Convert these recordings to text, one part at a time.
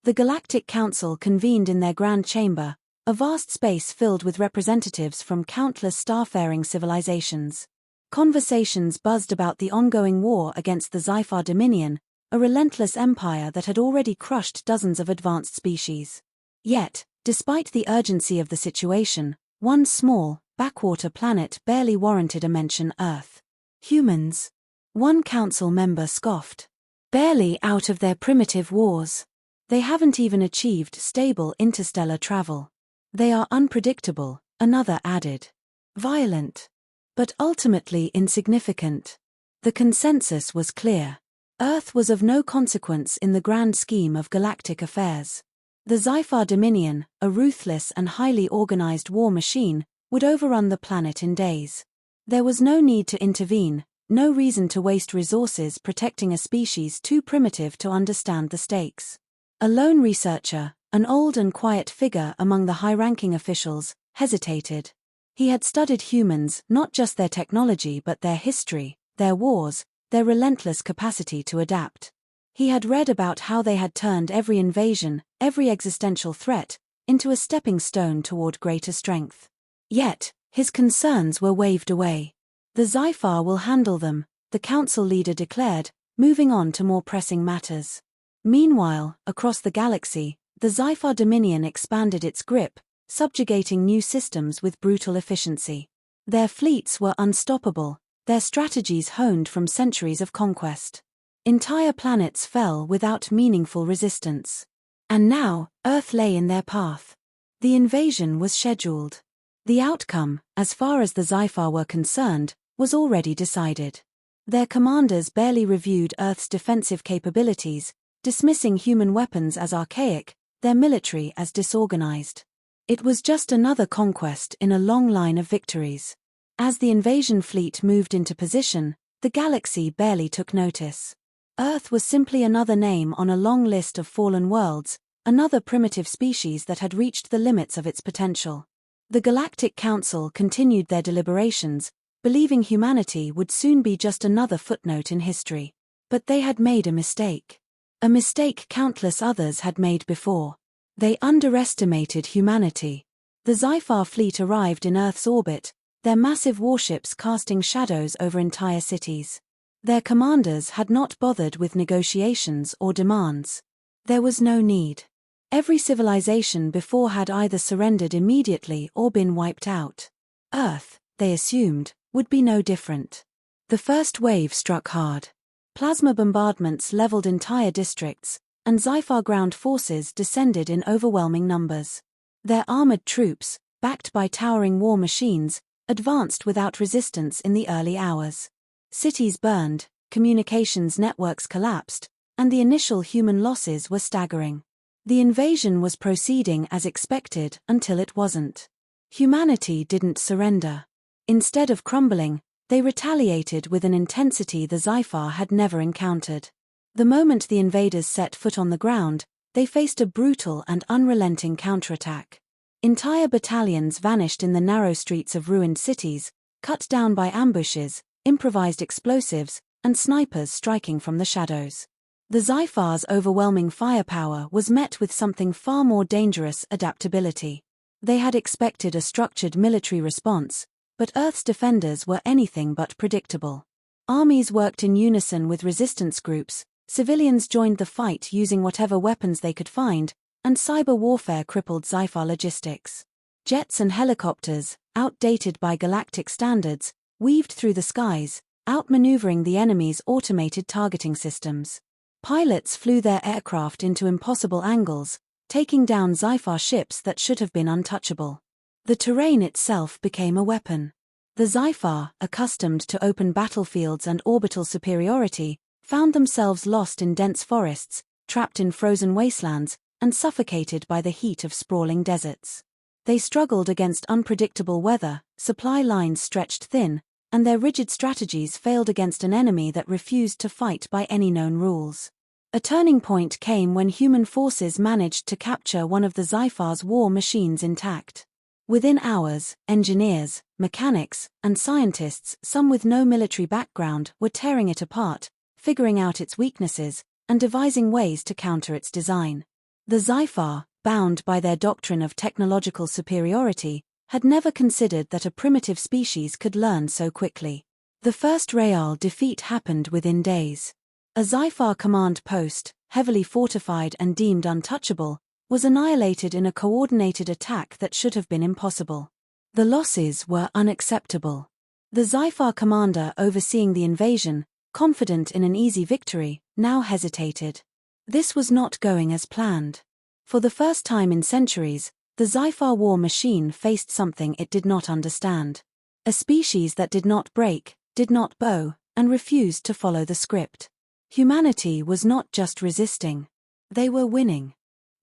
The Galactic Council convened in their grand chamber, a vast space filled with representatives from countless starfaring civilizations. Conversations buzzed about the ongoing war against the Zyphar Dominion, a relentless empire that had already crushed dozens of advanced species. Yet, despite the urgency of the situation, one small, backwater planet barely warranted a mention: Earth. Humans? One council member scoffed. Barely out of their primitive wars. They haven't even achieved stable interstellar travel. They are unpredictable, another added. Violent. But ultimately insignificant. The consensus was clear. Earth was of no consequence in the grand scheme of galactic affairs. The Zyphar Dominion, a ruthless and highly organized war machine, would overrun the planet in days. There was no need to intervene, no reason to waste resources protecting a species too primitive to understand the stakes. A lone researcher, an old and quiet figure among the high-ranking officials, hesitated. He had studied humans, not just their technology but their history, their wars, their relentless capacity to adapt. He had read about how they had turned every invasion, every existential threat, into a stepping stone toward greater strength. Yet, his concerns were waved away. The Zyphar will handle them, the council leader declared, moving on to more pressing matters. Meanwhile, across the galaxy, the Zyphar Dominion expanded its grip, subjugating new systems with brutal efficiency. Their fleets were unstoppable, their strategies honed from centuries of conquest. Entire planets fell without meaningful resistance. And now, Earth lay in their path. The invasion was scheduled. The outcome, as far as the Zyphar were concerned, was already decided. Their commanders barely reviewed Earth's defensive capabilities, dismissing human weapons as archaic, their military as disorganized. It was just another conquest in a long line of victories. As the invasion fleet moved into position, the galaxy barely took notice. Earth was simply another name on a long list of fallen worlds, another primitive species that had reached the limits of its potential. The Galactic Council continued their deliberations, believing humanity would soon be just another footnote in history. But they had made a mistake. A mistake countless others had made before. They underestimated humanity. The Zyphar fleet arrived in Earth's orbit, their massive warships casting shadows over entire cities. Their commanders had not bothered with negotiations or demands. There was no need. Every civilization before had either surrendered immediately or been wiped out. Earth, they assumed, would be no different. The first wave struck hard. Plasma bombardments leveled entire districts, and Zyphar ground forces descended in overwhelming numbers. Their armored troops, backed by towering war machines, advanced without resistance in the early hours. Cities burned, communications networks collapsed, and the initial human losses were staggering. The invasion was proceeding as expected until it wasn't. Humanity didn't surrender. Instead of crumbling, they retaliated with an intensity the Zyphar had never encountered. The moment the invaders set foot on the ground, they faced a brutal and unrelenting counterattack. Entire battalions vanished in the narrow streets of ruined cities, cut down by ambushes, improvised explosives, and snipers striking from the shadows. The Zyphar's overwhelming firepower was met with something far more dangerous: adaptability. They had expected a structured military response, but Earth's defenders were anything but predictable. Armies worked in unison with resistance groups, civilians joined the fight using whatever weapons they could find, and cyber warfare crippled Zyphar logistics. Jets and helicopters, outdated by galactic standards, weaved through the skies, outmaneuvering the enemy's automated targeting systems. Pilots flew their aircraft into impossible angles, taking down Zyphar ships that should have been untouchable. The terrain itself became a weapon. The Zyphar, accustomed to open battlefields and orbital superiority, found themselves lost in dense forests, trapped in frozen wastelands, and suffocated by the heat of sprawling deserts. They struggled against unpredictable weather, supply lines stretched thin, and their rigid strategies failed against an enemy that refused to fight by any known rules. A turning point came when human forces managed to capture one of the Zyphar's war machines intact. Within hours, engineers, mechanics, and scientists, some with no military background, were tearing it apart, figuring out its weaknesses, and devising ways to counter its design. The Xiphar, bound by their doctrine of technological superiority, had never considered that a primitive species could learn so quickly. The first real defeat happened within days. A Xiphar command post, heavily fortified and deemed untouchable, was annihilated in a coordinated attack that should have been impossible. The losses were unacceptable. The Xiphar commander overseeing the invasion, confident in an easy victory, now hesitated. This was not going as planned. For the first time in centuries, the Xiphar war machine faced something it did not understand. A species that did not break, did not bow, and refused to follow the script. Humanity was not just resisting. They were winning.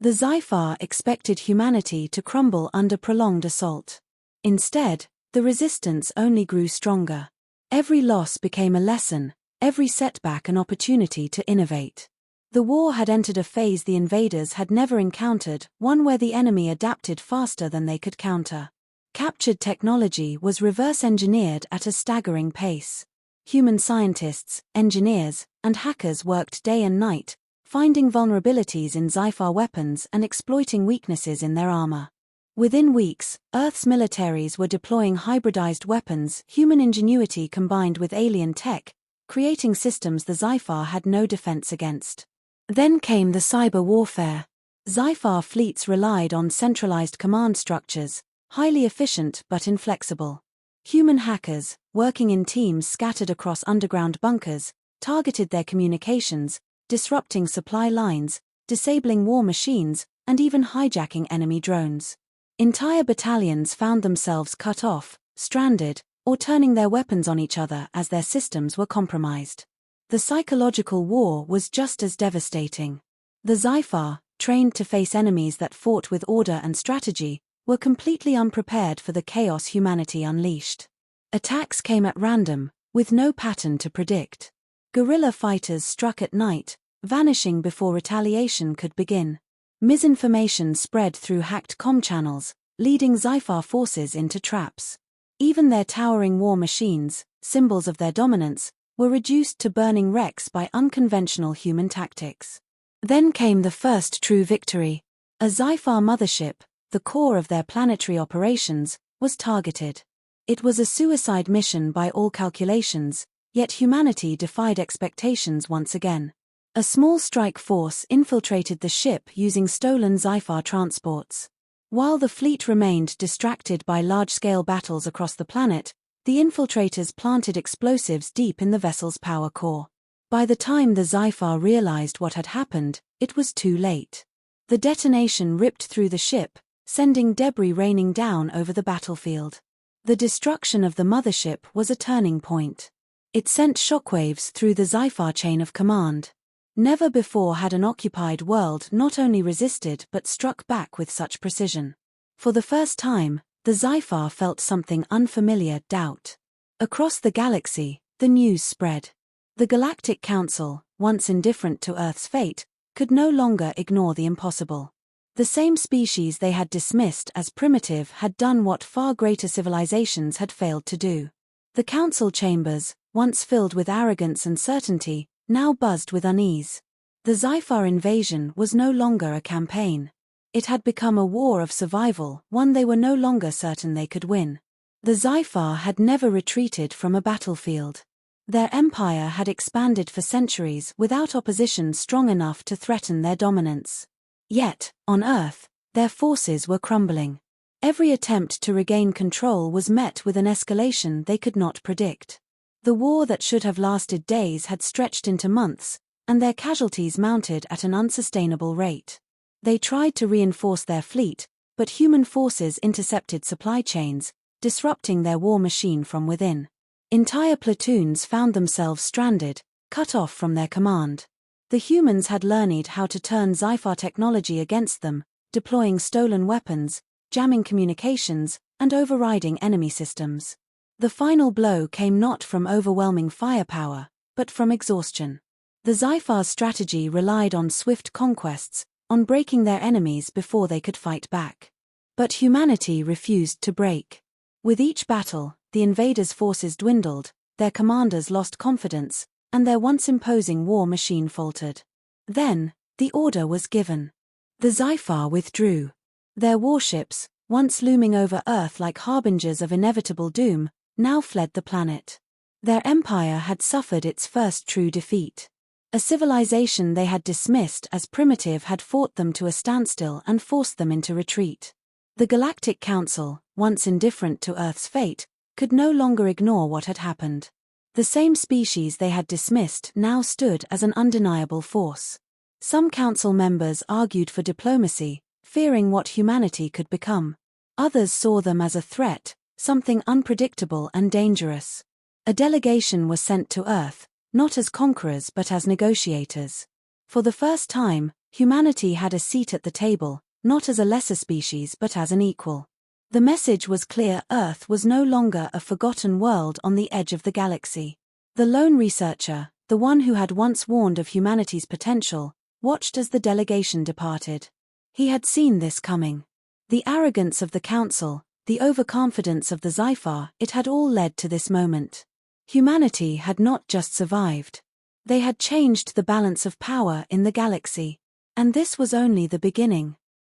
The Xiphar expected humanity to crumble under prolonged assault. Instead, the resistance only grew stronger. Every loss became a lesson, every setback an opportunity to innovate. The war had entered a phase the invaders had never encountered, one where the enemy adapted faster than they could counter. Captured technology was reverse-engineered at a staggering pace. Human scientists, engineers, and hackers worked day and night, finding vulnerabilities in Xiphar weapons and exploiting weaknesses in their armor. Within weeks, Earth's militaries were deploying hybridized weapons, human ingenuity combined with alien tech, creating systems the Xiphar had no defense against. Then came the cyber warfare. Xiphar fleets relied on centralized command structures, highly efficient but inflexible. Human hackers, working in teams scattered across underground bunkers, targeted their communications, disrupting supply lines, disabling war machines, and even hijacking enemy drones. Entire battalions found themselves cut off, stranded, or turning their weapons on each other as their systems were compromised. The psychological war was just as devastating. The Xiphar, trained to face enemies that fought with order and strategy, were completely unprepared for the chaos humanity unleashed. Attacks came at random, with no pattern to predict. Guerrilla fighters struck at night, vanishing before retaliation could begin. Misinformation spread through hacked comm channels, leading Xiphar forces into traps. Even their towering war machines, symbols of their dominance, were reduced to burning wrecks by unconventional human tactics. Then came the first true victory. A Xiphar mothership, the core of their planetary operations, was targeted. It was a suicide mission by all calculations, yet humanity defied expectations once again. A small strike force infiltrated the ship using stolen Xiphar transports. While the fleet remained distracted by large-scale battles across the planet, the infiltrators planted explosives deep in the vessel's power core. By the time the Xiphar realized what had happened, it was too late. The detonation ripped through the ship, sending debris raining down over the battlefield. The destruction of the mothership was a turning point. It sent shockwaves through the Xiphar chain of command. Never before had an occupied world not only resisted but struck back with such precision. For the first time, the Xiphar felt something unfamiliar: doubt. Across the galaxy, the news spread. The Galactic Council, once indifferent to Earth's fate, could no longer ignore the impossible. The same species they had dismissed as primitive had done what far greater civilizations had failed to do. The council chambers, once filled with arrogance and certainty, now buzzed with unease. The Xiphar invasion was no longer a campaign. It had become a war of survival, one they were no longer certain they could win. The Xiphar had never retreated from a battlefield. Their empire had expanded for centuries without opposition strong enough to threaten their dominance. Yet, on Earth, their forces were crumbling. Every attempt to regain control was met with an escalation they could not predict. The war that should have lasted days had stretched into months, and their casualties mounted at an unsustainable rate. They tried to reinforce their fleet, but human forces intercepted supply chains, disrupting their war machine from within. Entire platoons found themselves stranded, cut off from their command. The humans had learned how to turn Xiphar technology against them, deploying stolen weapons, jamming communications, and overriding enemy systems. The final blow came not from overwhelming firepower, but from exhaustion. The Xiphar's strategy relied on swift conquests, on breaking their enemies before they could fight back. But humanity refused to break. With each battle, the invaders' forces dwindled, their commanders lost confidence, and their once imposing war machine faltered. Then, the order was given. The Zyphar withdrew. Their warships, once looming over Earth like harbingers of inevitable doom, now fled the planet. Their empire had suffered its first true defeat. A civilization they had dismissed as primitive had fought them to a standstill and forced them into retreat. The Galactic Council, once indifferent to Earth's fate, could no longer ignore what had happened. The same species they had dismissed now stood as an undeniable force. Some council members argued for diplomacy, fearing what humanity could become. Others saw them as a threat, something unpredictable and dangerous. A delegation was sent to Earth, not as conquerors but as negotiators. For the first time, humanity had a seat at the table, not as a lesser species but as an equal. The message was clear: Earth was no longer a forgotten world on the edge of the galaxy. The lone researcher, the one who had once warned of humanity's potential, watched as the delegation departed. He had seen this coming. The arrogance of the Council, the overconfidence of the Zyphar, it had all led to this moment. Humanity had not just survived. They had changed the balance of power in the galaxy. And this was only the beginning.